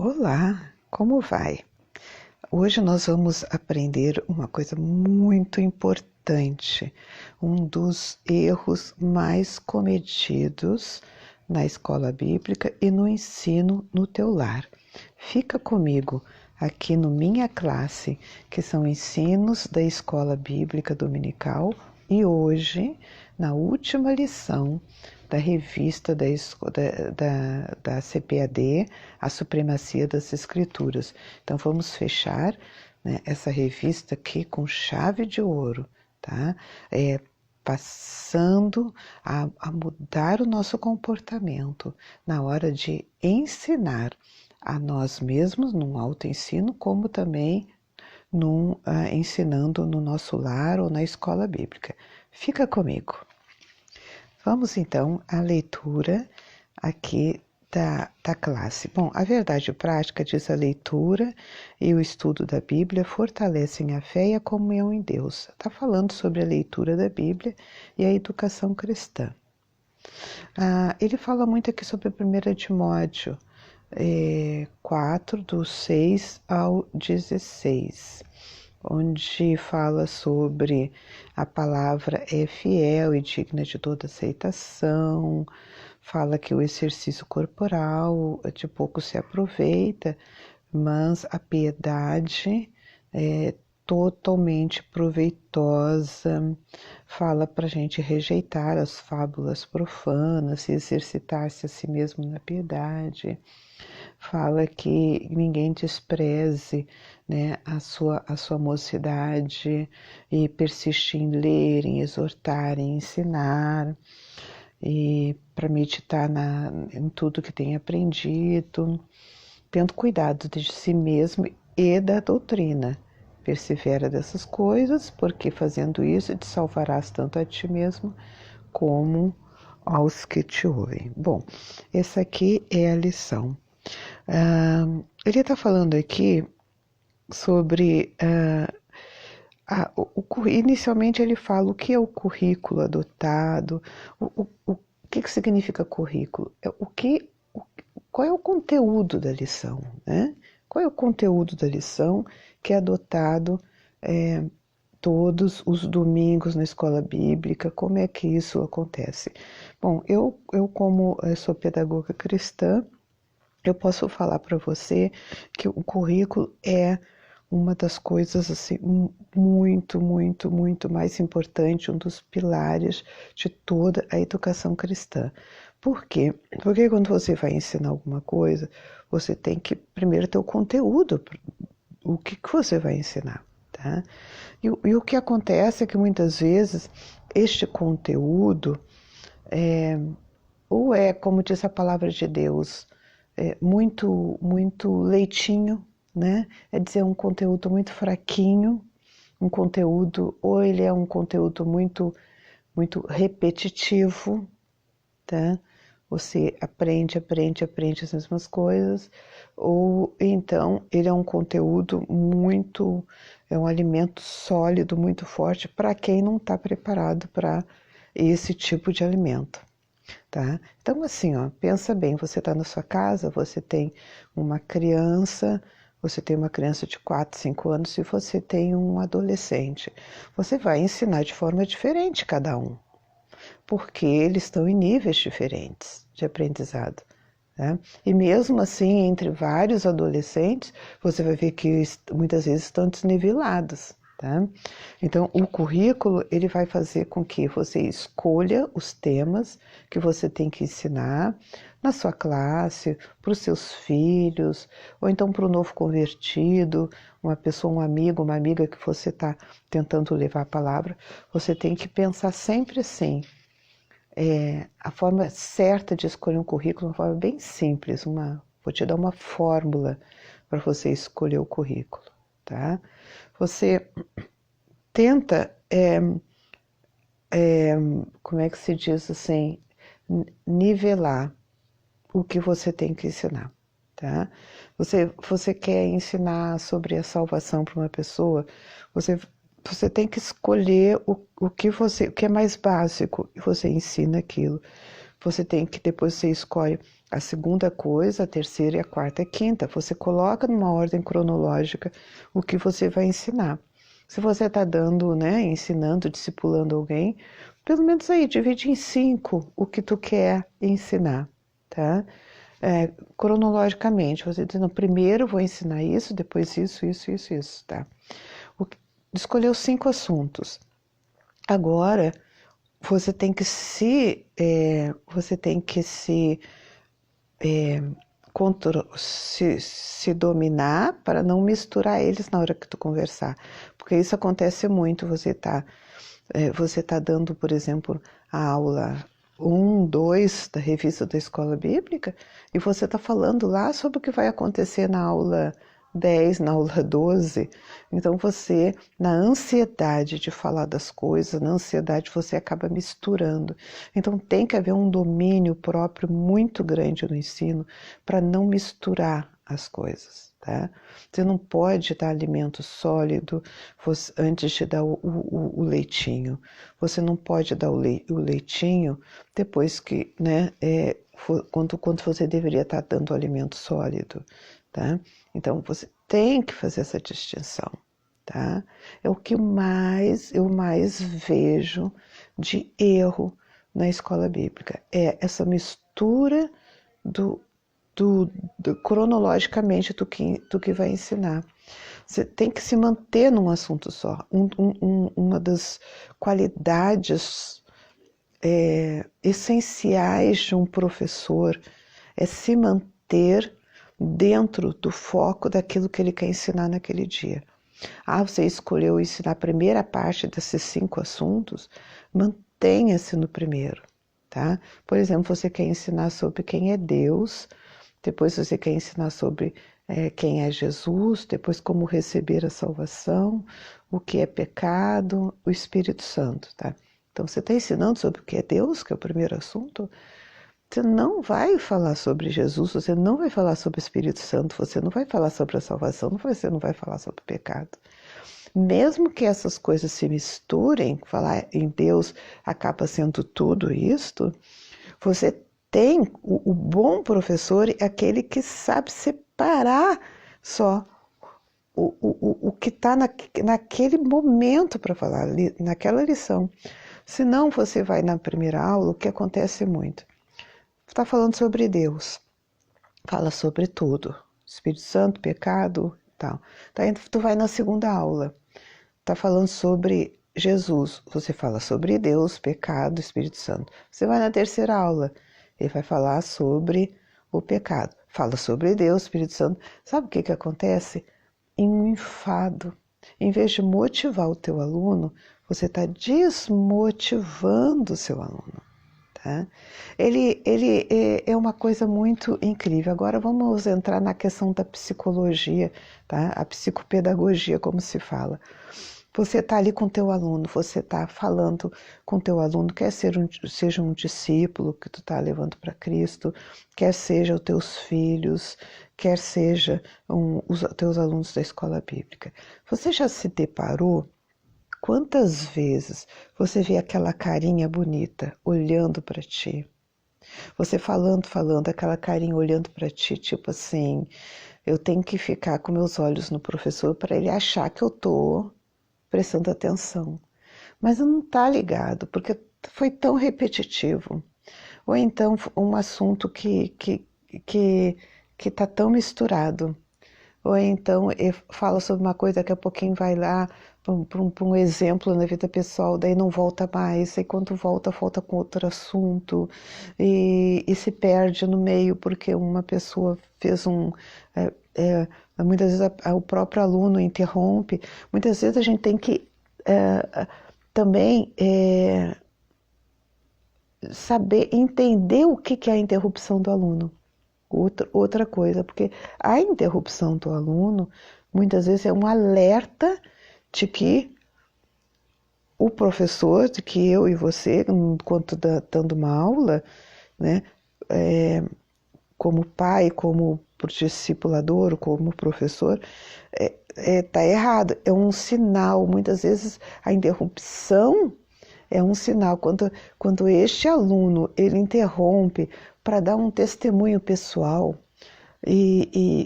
Olá, como vai? Hoje nós vamos aprender uma coisa muito importante, um dos erros mais cometidos na escola bíblica e no ensino no teu lar. Fica comigo aqui no Minha Classe, que são ensinos da escola bíblica dominical, e hoje, na última lição da revista da CPAD, A Supremacia das Escrituras. Então vamos fechar, né, essa revista aqui com chave de ouro, tá? Passando a mudar o nosso comportamento na hora de ensinar a nós mesmos num autoensino, como também ensinando no nosso lar ou na escola bíblica. Fica comigo. Vamos então à leitura aqui da classe. Bom, a verdade prática diz: a leitura e o estudo da Bíblia fortalecem a fé e a comunhão em Deus. Está falando sobre a leitura da Bíblia e a educação cristã. Ele fala muito aqui sobre 1 Timóteo 4, do 6 ao 16, onde fala sobre a palavra é fiel e digna de toda aceitação, fala que o exercício corporal de pouco se aproveita, mas a piedade é totalmente proveitosa, fala para a gente rejeitar as fábulas profanas e exercitar-se a si mesmo na piedade. Fala que ninguém despreze, né, a sua mocidade e persiste em ler, em exortar, em ensinar, e para meditar em tudo que tem aprendido, tendo cuidado de si mesmo e da doutrina. Persevera dessas coisas, porque fazendo isso te salvarás tanto a ti mesmo como aos que te ouvem. Bom, essa aqui é a lição. Ele está falando aqui sobre inicialmente ele fala o que é o currículo adotado, o que significa currículo, qual é o conteúdo da lição, né? Qual é o conteúdo da lição que é adotado todos os domingos na escola bíblica? Como é que isso acontece? Bom, eu como sou pedagoga cristã, eu posso falar para você que o currículo é uma das coisas assim muito, muito, muito mais importante, um dos pilares de toda a educação cristã. Por quê? Porque quando você vai ensinar alguma coisa, você tem que primeiro ter o conteúdo, o que você vai ensinar, tá? E o que acontece é que muitas vezes este conteúdo ou como diz a palavra de Deus, muito, muito leitinho, né? É dizer, um conteúdo muito fraquinho, um conteúdo, ou ele é um conteúdo muito, muito repetitivo, tá? Você aprende as mesmas coisas, ou então ele é um conteúdo muito, é um alimento sólido, muito forte para quem não está preparado para esse tipo de alimento. Tá? Então assim, ó, pensa bem, você está na sua casa, você tem uma criança de 4, 5 anos e você tem um adolescente. Você vai ensinar de forma diferente cada um, porque eles estão em níveis diferentes de aprendizado. Né? E mesmo assim, entre vários adolescentes, você vai ver que muitas vezes estão desnivelados. Tá? Então, o currículo ele vai fazer com que você escolha os temas que você tem que ensinar na sua classe, para os seus filhos, ou então para o novo convertido, uma pessoa, um amigo, uma amiga que você está tentando levar a palavra. Você tem que pensar sempre assim. A forma certa de escolher um currículo é uma forma bem simples. Vou te dar uma fórmula para você escolher o currículo. Tá? Você tenta, como é que se diz assim, nivelar o que você tem que ensinar, tá? Você quer ensinar sobre a salvação para uma pessoa, você tem que escolher o que é mais básico e você ensina aquilo. Depois você escolhe A segunda coisa, a terceira, e a quarta e a quinta. Você coloca numa ordem cronológica o que você vai ensinar. Se você está dando, né, ensinando, discipulando alguém, pelo menos aí, divide em 5 o que tu quer ensinar, tá? Cronologicamente, você diz, no primeiro vou ensinar isso, depois isso, tá? Escolheu 5 assuntos. Agora, você tem que se dominar para não misturar eles na hora que tu conversar, porque isso acontece muito. Você tá dando, por exemplo, a aula 1, 2 da revista da Escola Bíblica e você está falando lá sobre o que vai acontecer na aula 10, na aula 12. Então você, na ansiedade de falar das coisas, na ansiedade você acaba misturando. Então tem que haver um domínio próprio muito grande no ensino para não misturar as coisas, tá? Você não pode dar alimento sólido antes de dar o leitinho. Você não pode dar o leitinho depois que, né, quando você deveria estar dando o alimento sólido, tá? Então você tem que fazer essa distinção, tá? É o que eu mais vejo de erro na escola bíblica, é essa mistura cronologicamente do que vai ensinar. Você tem que se manter num assunto só. Uma das qualidades essenciais de um professor é se manter dentro do foco daquilo que ele quer ensinar naquele dia. Você escolheu ensinar a primeira parte desses 5 assuntos, mantenha-se no primeiro, tá? Por exemplo, você quer ensinar sobre quem é Deus, depois você quer ensinar sobre quem é Jesus, depois como receber a salvação, o que é pecado, o Espírito Santo, tá? Então você está ensinando sobre o que é Deus, que é o primeiro assunto. Você não vai falar sobre Jesus, você não vai falar sobre o Espírito Santo, você não vai falar sobre a salvação, você não vai falar sobre o pecado. Mesmo que essas coisas se misturem, falar em Deus acaba sendo tudo isto, você tem o bom professor, é aquele que sabe separar só o que está naquele momento para falar, naquela lição. Senão você vai na primeira aula, o que acontece muito. Está falando sobre Deus, fala sobre tudo, Espírito Santo, pecado e tal. Daí tu vai na segunda aula, está falando sobre Jesus, você fala sobre Deus, pecado, Espírito Santo. Você vai na terceira aula, ele vai falar sobre o pecado, fala sobre Deus, Espírito Santo. Sabe o que acontece? Em um enfado. Em vez de motivar o teu aluno, você está desmotivando o seu aluno. Tá? Ele é uma coisa muito incrível. Agora vamos entrar na questão da psicologia, tá? A psicopedagogia, como se fala. Você está ali com o teu aluno, você está falando com o teu aluno, quer seja um discípulo que tu está levando para Cristo, quer seja os teus filhos, quer seja os teus alunos da escola bíblica. Você já se deparou? Quantas vezes você vê aquela carinha bonita olhando para ti? Você falando, aquela carinha olhando para ti, tipo assim, eu tenho que ficar com meus olhos no professor para ele achar que eu estou prestando atenção. Mas não está ligado, porque foi tão repetitivo. Ou então um assunto que está tão misturado. Ou então fala sobre uma coisa, daqui a pouquinho vai lá para um exemplo na vida pessoal, daí não volta mais, e quando volta com outro assunto, e se perde no meio porque uma pessoa fez muitas vezes o próprio aluno interrompe. Muitas vezes a gente tem que também saber entender o que é a interrupção do aluno. Outra coisa, porque a interrupção do aluno muitas vezes é um alerta de que o professor, de que eu e você, enquanto dando uma aula, né, como pai, como discipulador, como professor, está errado. É um sinal. Muitas vezes a interrupção É um sinal. Quando este aluno ele interrompe para dar um testemunho pessoal,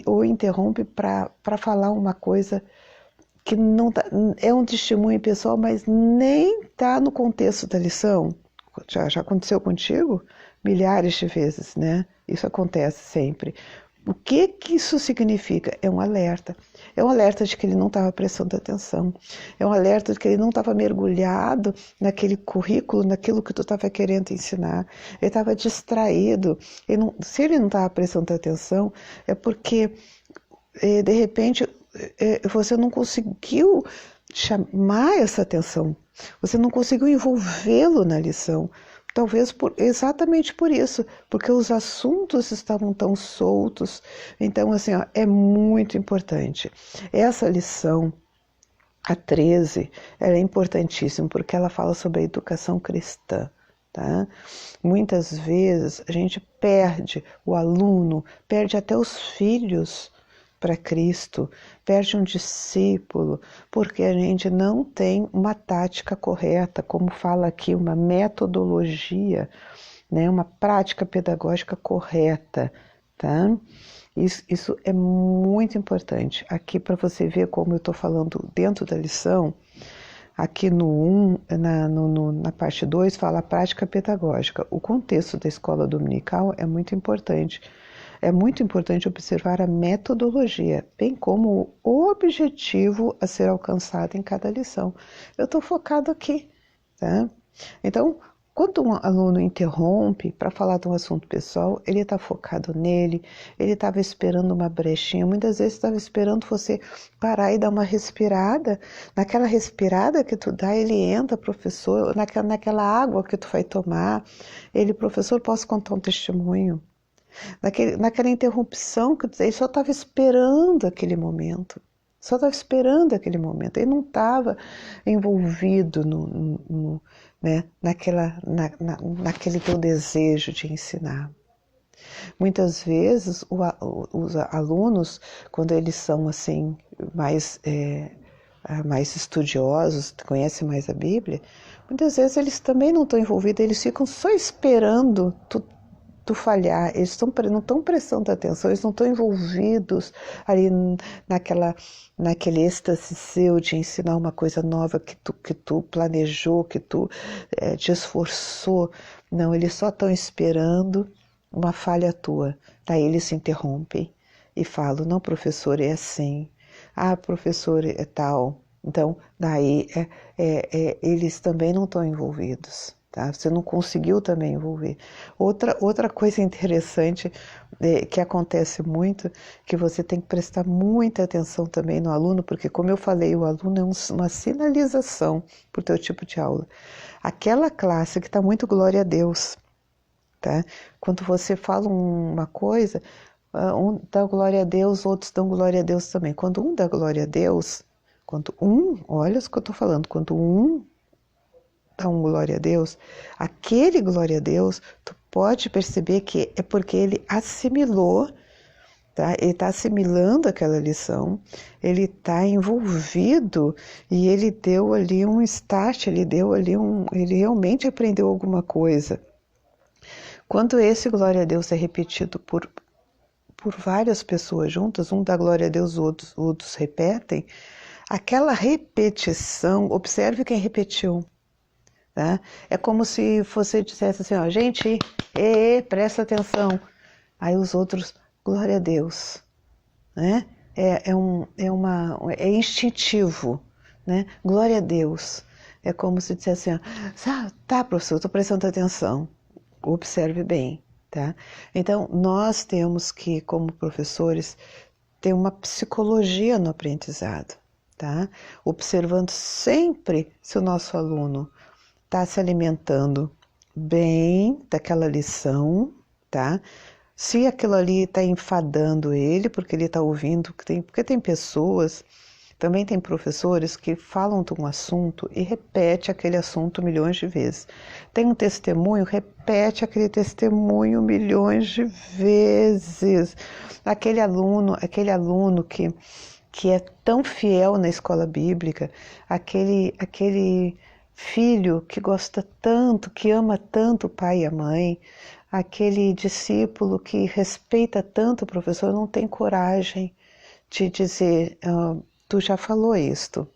ou interrompe para falar uma coisa que não tá, é um testemunho pessoal, mas nem está no contexto da lição. Já aconteceu contigo? Milhares de vezes, né? Isso acontece sempre. O que isso significa? É um alerta. É um alerta de que ele não estava prestando atenção. É um alerta de que ele não estava mergulhado naquele currículo, naquilo que tu estava querendo ensinar. Ele estava distraído. Se ele não estava prestando atenção, é porque, de repente, você não conseguiu chamar essa atenção. Você não conseguiu envolvê-lo na lição. Talvez exatamente por isso, porque os assuntos estavam tão soltos. Então, assim, ó, é muito importante. Essa lição, a 13, ela é importantíssima, porque ela fala sobre a educação cristã. Tá? Muitas vezes a gente perde o aluno, perde até os filhos para Cristo, perde um discípulo, porque a gente não tem uma tática correta, como fala aqui, uma metodologia, né, uma prática pedagógica correta, tá? Isso é muito importante. Aqui para você ver como eu estou falando dentro da lição, aqui no 1, na parte 2, fala a prática pedagógica. O contexto da escola dominical é muito importante. É muito importante observar a metodologia, bem como o objetivo a ser alcançado em cada lição. Eu estou focado aqui, tá? Então, quando um aluno interrompe para falar de um assunto pessoal, ele está focado nele, ele estava esperando uma brechinha, muitas vezes estava esperando você parar e dar uma respirada. Naquela respirada que tu dá, ele entra, professor, naquela água que tu vai tomar, ele, professor, posso contar um testemunho? Naquela interrupção, que ele só estava esperando aquele momento. Só estava esperando aquele momento. Ele não estava envolvido né, naquele teu desejo de ensinar. Muitas vezes os alunos, quando eles são assim mais estudiosos, conhecem mais a Bíblia, muitas vezes eles também não estão envolvidos, eles ficam só esperando tu falhar, eles não estão prestando atenção, eles não estão envolvidos ali naquele êxtase seu de ensinar uma coisa nova que tu planejou, que tu te esforçou. Não, eles só estão esperando uma falha tua. Daí eles se interrompem e falam, não, professor, é assim. Ah, professor, é tal. Então, daí eles também não estão envolvidos. Tá? Você não conseguiu também envolver. Outra coisa interessante que acontece muito, que você tem que prestar muita atenção também no aluno, porque como eu falei, o aluno é uma sinalização para o teu tipo de aula. Aquela classe que está muito glória a Deus, tá? Quando você fala uma coisa, um dá glória a Deus, outros dão glória a Deus também. Quando um dá glória a Deus, olha o que eu estou falando, quando um dá um glória a Deus, aquele glória a Deus, tu pode perceber que é porque ele assimilou, tá? Ele está assimilando aquela lição, ele está envolvido e ele deu ali um start, ele realmente aprendeu alguma coisa. Quando esse glória a Deus é repetido por várias pessoas juntas, um dá glória a Deus, outros repetem, aquela repetição, observe quem repetiu. Tá? É como se você dissesse assim, ó, gente, presta atenção. Aí os outros, glória a Deus. Né? É instintivo, né? Glória a Deus. É como se dissesse assim, ó, tá, professor, estou prestando atenção. Observe bem. Tá? Então, nós temos que, como professores, ter uma psicologia no aprendizado. Tá? Observando sempre se o nosso aluno está se alimentando bem daquela lição, tá? Se aquilo ali está enfadando ele, porque ele está ouvindo, porque tem pessoas, também tem professores que falam de um assunto e repete aquele assunto milhões de vezes. Tem um testemunho, repete aquele testemunho milhões de vezes. Aquele aluno que é tão fiel na escola bíblica, aquele filho que gosta tanto, que ama tanto o pai e a mãe, aquele discípulo que respeita tanto o professor, não tem coragem de dizer, tu já falou isto,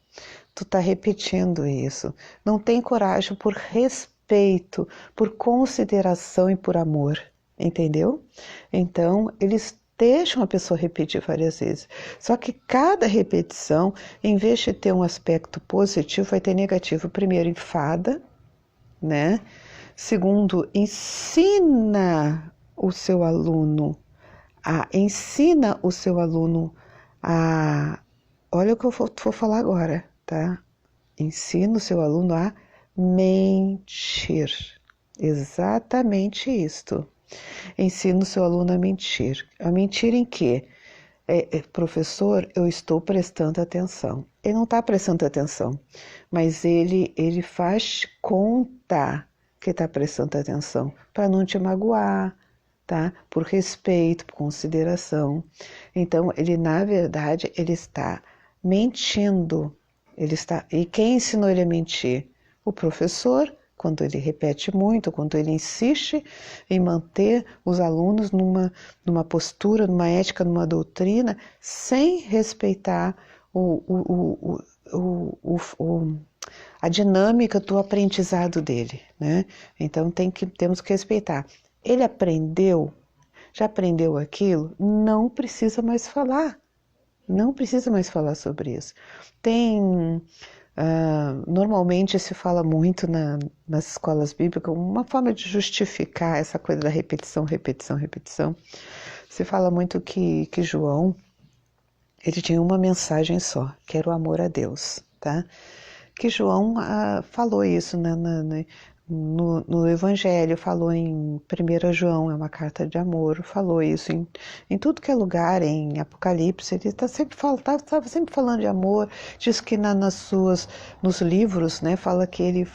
tu está repetindo isso. Não tem coragem por respeito, por consideração e por amor, entendeu? Então, eles deixam a pessoa repetir várias vezes. Só que cada repetição, em vez de ter um aspecto positivo, vai ter negativo. Primeiro, enfada, né? Segundo, ensina o seu aluno a, olha o que eu vou falar agora, tá? Ensina o seu aluno a mentir. Exatamente isto. Ensina o seu aluno a mentir. A mentir em quê? Professor, eu estou prestando atenção. Ele não está prestando atenção, mas ele faz conta que está prestando atenção para não te magoar, tá? Por respeito, por consideração. Então, ele, na verdade, ele está mentindo. E quem ensinou ele a mentir? O professor, quando ele repete muito, quando ele insiste em manter os alunos numa postura, numa ética, numa doutrina, sem respeitar a dinâmica do aprendizado dele, né? Então temos que respeitar. Ele aprendeu, já aprendeu aquilo, não precisa mais falar. Não precisa mais falar sobre isso. Normalmente se fala muito nas escolas bíblicas, uma forma de justificar essa coisa da repetição, repetição, repetição. Se fala muito que João, ele tinha uma mensagem só, que era o amor a Deus, tá? Que João falou isso no Evangelho, falou em 1 João, é uma carta de amor, falou isso em tudo que é lugar, em Apocalipse, ele estava sempre falando de amor, diz que nos livros, né, fala que ele,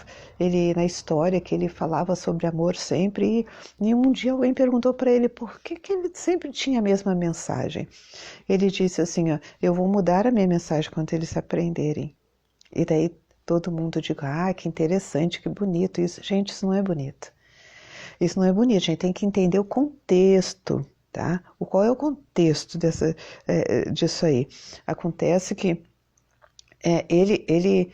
na história, que ele falava sobre amor sempre, e um dia alguém perguntou para ele por que ele sempre tinha a mesma mensagem. Ele disse assim, ó, eu vou mudar a minha mensagem quando eles aprenderem. E daí todo mundo diz, que interessante, que bonito isso. Gente, isso não é bonito. Isso não é bonito, a gente tem que entender o contexto, tá? Qual é o contexto disso aí? Acontece que ele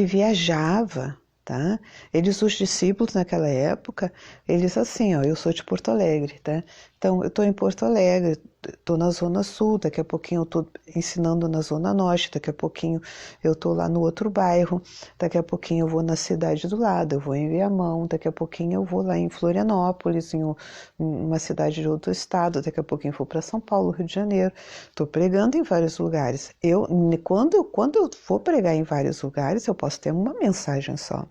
viajava, tá? Os discípulos naquela época, eles assim, ó, eu sou de Porto Alegre, tá? Então, eu estou em Porto Alegre, estou na Zona Sul, daqui a pouquinho eu estou ensinando na Zona Norte, daqui a pouquinho eu estou lá no outro bairro, daqui a pouquinho eu vou na cidade do lado, eu vou em Viamão, daqui a pouquinho eu vou lá em Florianópolis, em uma cidade de outro estado, daqui a pouquinho eu vou para São Paulo, Rio de Janeiro, estou pregando em vários lugares. Quando eu for pregar em vários lugares, eu posso ter uma mensagem só.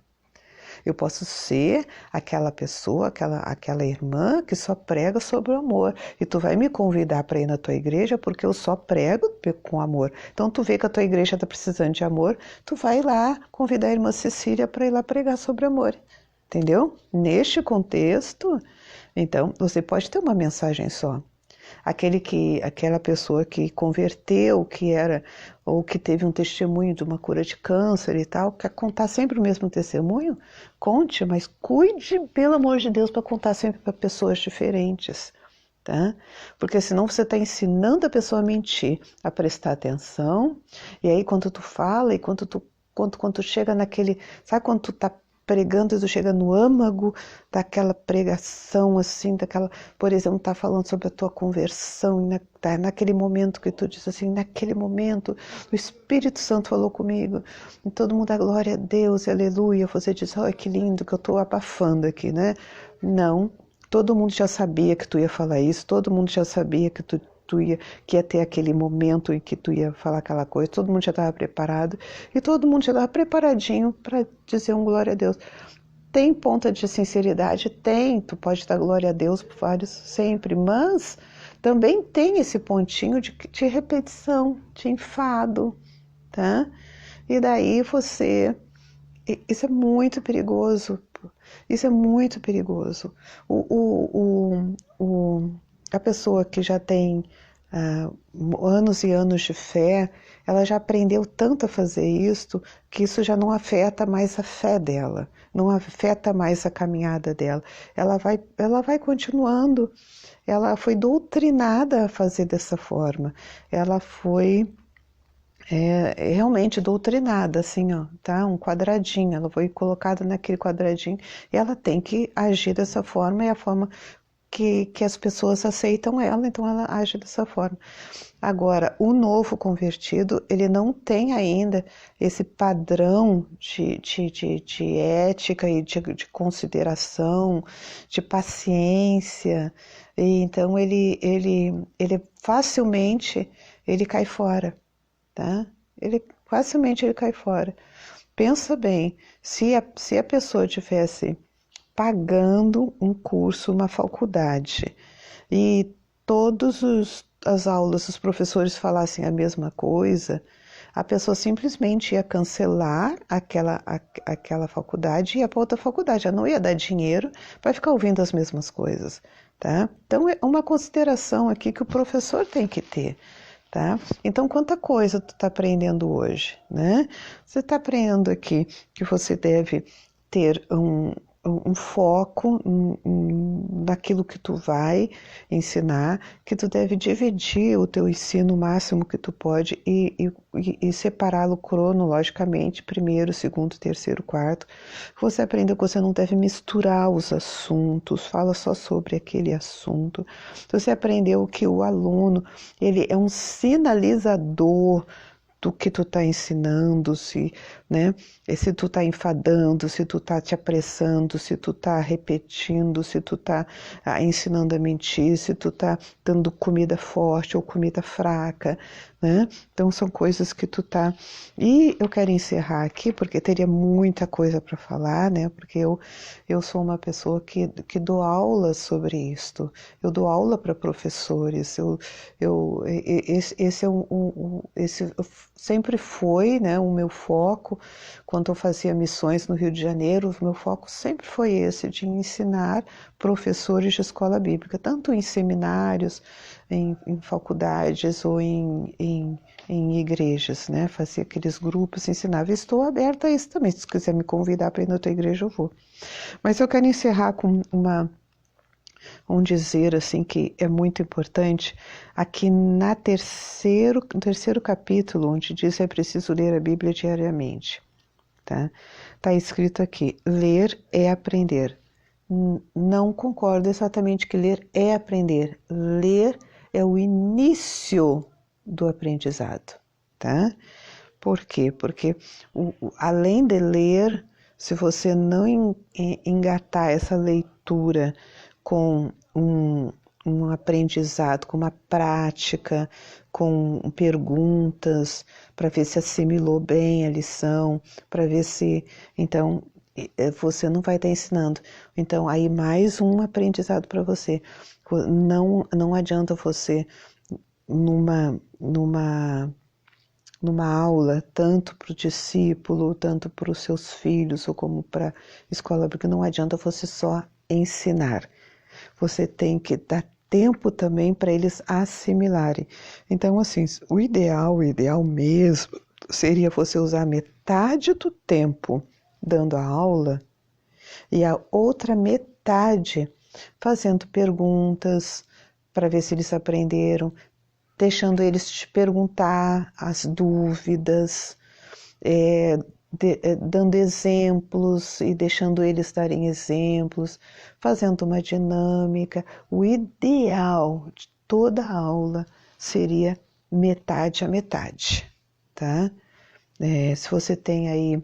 Eu posso ser aquela pessoa, aquela irmã que só prega sobre o amor. E tu vai me convidar para ir na tua igreja porque eu só prego com amor. Então tu vê que a tua igreja está precisando de amor, tu vai lá convidar a irmã Cecília para ir lá pregar sobre amor. Entendeu? Neste contexto, então você pode ter uma mensagem só. Aquela pessoa que converteu, ou que teve um testemunho de uma cura de câncer e tal, quer contar sempre o mesmo testemunho? Conte, mas cuide, pelo amor de Deus, para contar sempre para pessoas diferentes, tá? Porque senão você está ensinando a pessoa a mentir, a prestar atenção, e aí quando tu fala, e quando tu chega naquele, sabe quando tu tá pregando e tu chega no âmago daquela pregação, assim, por exemplo, tá falando sobre a tua conversão, naquele momento que tu diz assim, naquele momento o Espírito Santo falou comigo, e todo mundo dá glória a Deus, aleluia, você diz, olha que lindo que eu tô abafando aqui, né? Não, todo mundo já sabia que tu ia falar isso, todo mundo já sabia que que ia ter aquele momento em que tu ia falar aquela coisa, todo mundo já estava preparado e todo mundo já estava preparadinho para dizer um glória a Deus. Tem ponta de sinceridade? Tem, tu pode dar glória a Deus por vários sempre, mas também tem esse pontinho de repetição, de enfado, tá? E daí isso é muito perigoso, isso é muito perigoso. A pessoa que já tem anos e anos de fé, ela já aprendeu tanto a fazer isso, que isso já não afeta mais a fé dela, não afeta mais a caminhada dela. Ela vai continuando, ela foi doutrinada a fazer dessa forma, ela foi realmente doutrinada, assim, ó, tá? Um quadradinho, ela foi colocada naquele quadradinho e ela tem que agir dessa forma, e a forma que as pessoas aceitam ela, então ela age dessa forma. Agora, o novo convertido, ele não tem ainda esse padrão de ética e de consideração, de paciência, e então ele facilmente ele cai fora, tá? Facilmente ele cai fora. Pensa bem, se a pessoa tivesse pagando um curso, uma faculdade, e todas as aulas os professores falassem a mesma coisa, a pessoa simplesmente ia cancelar aquela faculdade e ia para outra faculdade. Ela não ia dar dinheiro para ficar ouvindo as mesmas coisas, tá? Então é uma consideração aqui que o professor tem que ter. Tá? Então, quanta coisa tu está aprendendo hoje, né? Você está aprendendo aqui que você deve ter um foco naquilo que tu vai ensinar, que tu deve dividir o teu ensino o máximo que tu pode e separá-lo cronologicamente, primeiro, segundo, terceiro, quarto. Você aprendeu que você não deve misturar os assuntos, fala só sobre aquele assunto. Você aprendeu que o aluno, ele é um sinalizador do que tu tá ensinando, né? Se tu tá enfadando, se tu tá te apressando, se tu tá repetindo, se tu tá ensinando a mentir, se tu tá dando comida forte ou comida fraca, né? Então são coisas que tu tá... E eu quero encerrar aqui, porque teria muita coisa para falar, né? Porque eu sou uma pessoa que dou aula sobre isto. Eu dou aula para professores. Esse é esse sempre foi, né, o meu foco. Quando eu fazia missões no Rio de Janeiro, o meu foco sempre foi esse, de ensinar professores de escola bíblica, tanto em seminários, em faculdades ou em igrejas, né? Fazia aqueles grupos, ensinava. Estou aberta a isso também. Se quiser me convidar para ir na tua igreja, eu vou. Mas eu quero encerrar com um dizer assim que é muito importante. Aqui no terceiro capítulo, onde diz que é preciso ler a Bíblia diariamente. Tá? Tá escrito aqui, ler é aprender. Não concordo exatamente que ler é aprender. Ler é o início do aprendizado, tá? Por quê? Porque além de ler, se você não engatar essa leitura com um aprendizado, com uma prática, com perguntas, para ver se assimilou bem a lição, para ver se... Então, você não vai estar ensinando. Então, aí mais um aprendizado para você. Não adianta você, numa aula, tanto para o discípulo, tanto para os seus filhos, ou como para a escola, porque não adianta você só ensinar. Você tem que dar tempo também para eles assimilarem. Então, assim, o ideal mesmo, seria você usar metade do tempo dando a aula e a outra metade fazendo perguntas para ver se eles aprenderam, deixando eles te perguntar as dúvidas, dando exemplos e deixando eles darem exemplos, fazendo uma dinâmica. O ideal de toda a aula seria metade a metade, tá? Se você tem aí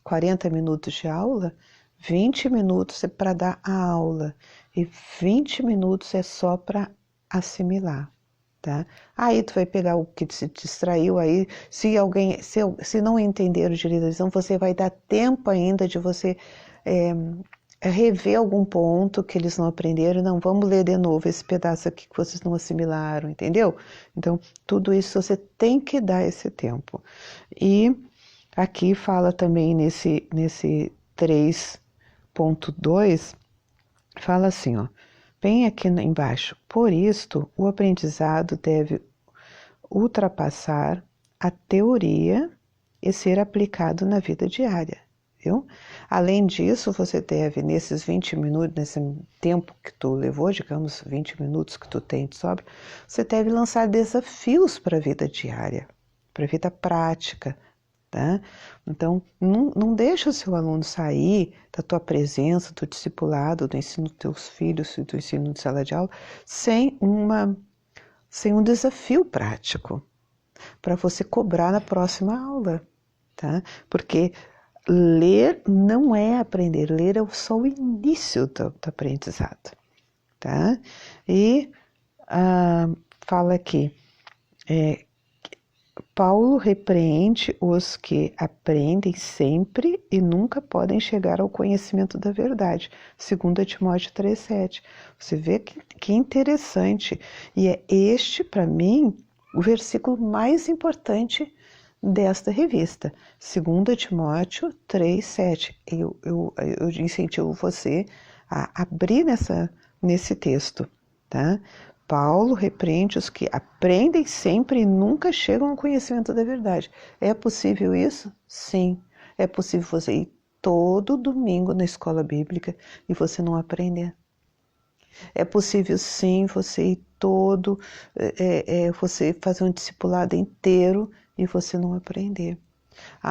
40 minutos de aula, 20 minutos é para dar a aula e 20 minutos é só para assimilar. Tá? Aí tu vai pegar o que se distraiu aí, se não entender o direito da lição, você vai dar tempo ainda de você rever algum ponto que eles não aprenderam. Não, vamos ler de novo esse pedaço aqui que vocês não assimilaram, entendeu? Então, tudo isso você tem que dar esse tempo. E aqui fala também nesse 3.2, fala assim, ó. bem aqui embaixo. Por isto, o aprendizado deve ultrapassar a teoria e ser aplicado na vida diária, viu? Além disso, você deve, nesses 20 minutos, nesse tempo que tu levou, digamos, 20 minutos que tu tem de sobra, você deve lançar desafios para a vida diária, para a vida prática, tá? Então, não deixa o seu aluno sair da tua presença, do discipulado, do ensino dos teus filhos, do ensino de sala de aula, sem um desafio prático, para você cobrar na próxima aula, tá? Porque ler não é aprender, ler é só o início do aprendizado, tá? E fala aqui, Paulo repreende os que aprendem sempre e nunca podem chegar ao conhecimento da verdade, 2 Timóteo 3,7. Você vê que interessante. E é este, para mim, o versículo mais importante desta revista, 2 Timóteo 3,7. Eu incentivo você a abrir nesse texto, tá? Paulo repreende os que aprendem sempre e nunca chegam ao conhecimento da verdade. É possível isso? Sim. É possível você ir todo domingo na escola bíblica e você não aprender. É possível sim você ir você fazer um discipulado inteiro e você não aprender.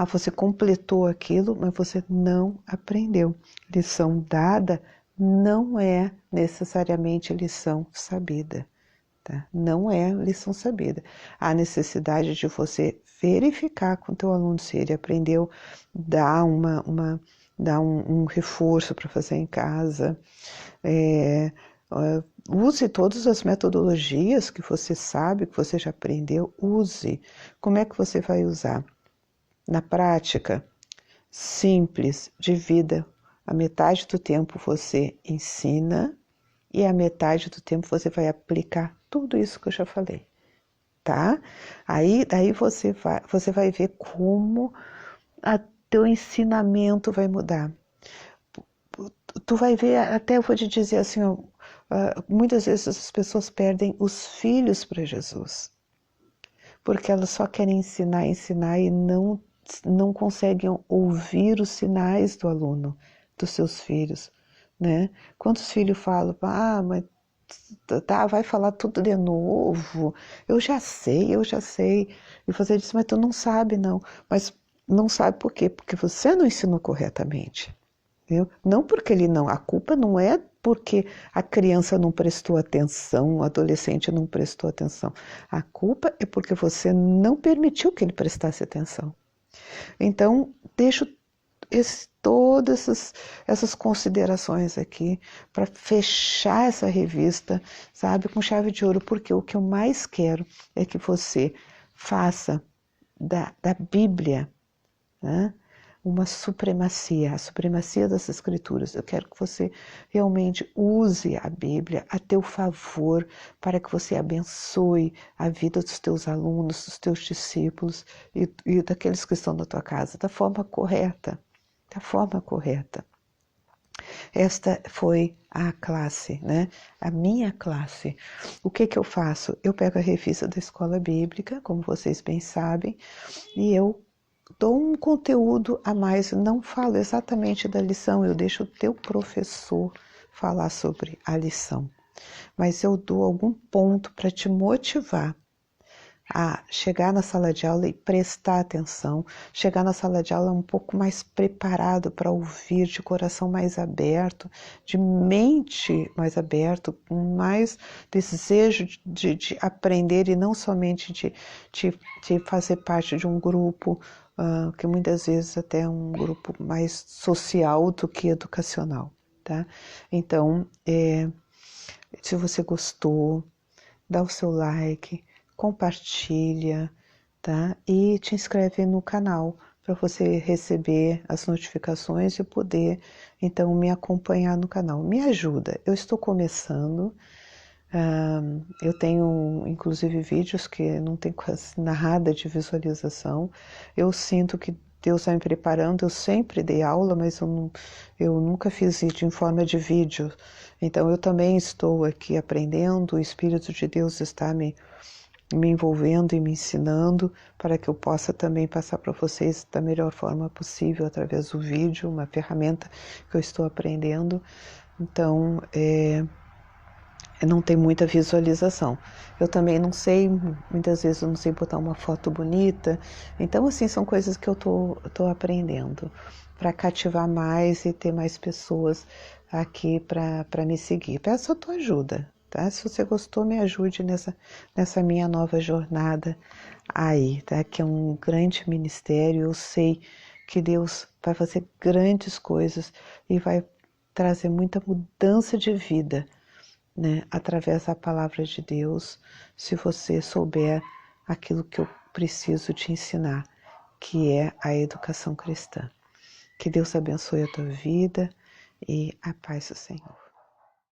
Você completou aquilo, mas você não aprendeu. Lição dada não é necessariamente lição sabida, tá? Não é lição sabida. Há necessidade de você verificar com o teu aluno se ele aprendeu, dar um reforço para fazer em casa, use todas as metodologias que você sabe, que você já aprendeu, use. Como é que você vai usar? Na prática, simples, divida. A metade do tempo você ensina e a metade do tempo você vai aplicar tudo isso que eu já falei, tá? Daí você vai ver como teu ensinamento vai mudar. Tu vai ver, até eu vou te dizer assim, muitas vezes as pessoas perdem os filhos para Jesus, porque elas só querem ensinar e não conseguem ouvir os sinais do aluno, dos seus filhos, né? Quantos filhos falam, mas vai falar tudo de novo, eu já sei. E você diz, mas tu não sabe não. Mas não sabe por quê? Porque você não ensinou corretamente. Entendeu? Não porque ele não, a culpa não é porque a criança não prestou atenção, o adolescente não prestou atenção. A culpa é porque você não permitiu que ele prestasse atenção. Então, deixo todas essas considerações aqui para fechar essa revista, sabe, com chave de ouro, porque o que eu mais quero é que você faça da Bíblia, né, uma supremacia, a supremacia das Escrituras. Eu quero que você realmente use a Bíblia a teu favor, para que você abençoe a vida dos teus alunos, dos teus discípulos e daqueles que estão na tua casa, da forma correta. Da forma correta. Esta foi a classe, né? A minha classe. O que eu faço? Eu pego a revista da Escola Bíblica, como vocês bem sabem, e eu dou um conteúdo a mais, não falo exatamente da lição, eu deixo o teu professor falar sobre a lição. Mas eu dou algum ponto para te motivar a chegar na sala de aula e prestar atenção, chegar na sala de aula um pouco mais preparado para ouvir, de coração mais aberto, de mente mais aberto, com mais desejo de aprender e não somente de fazer parte de um grupo, que muitas vezes até é um grupo mais social do que educacional, tá? Então, se você gostou, dá o seu like, compartilha, tá? E te inscreve no canal para você receber as notificações e poder, então, me acompanhar no canal. Me ajuda, eu estou começando, eu tenho, inclusive, vídeos que não tem quase nada de visualização. Eu sinto que Deus está me preparando. Eu sempre dei aula, mas eu nunca fiz isso em forma de vídeo. Então eu também estou aqui aprendendo, o Espírito de Deus está me envolvendo e me ensinando para que eu possa também passar para vocês da melhor forma possível através do vídeo, uma ferramenta que eu estou aprendendo. Então, não tem muita visualização. Eu também não sei, muitas vezes eu não sei botar uma foto bonita. Então, assim, são coisas que eu tô aprendendo para cativar mais e ter mais pessoas aqui para me seguir. Peço a tua ajuda, tá? Se você gostou, me ajude nessa minha nova jornada aí, tá? Que é um grande ministério. Eu sei que Deus vai fazer grandes coisas e vai trazer muita mudança de vida, né, através da palavra de Deus, se você souber aquilo que eu preciso te ensinar, que é a educação cristã. Que Deus abençoe a tua vida e a paz do Senhor.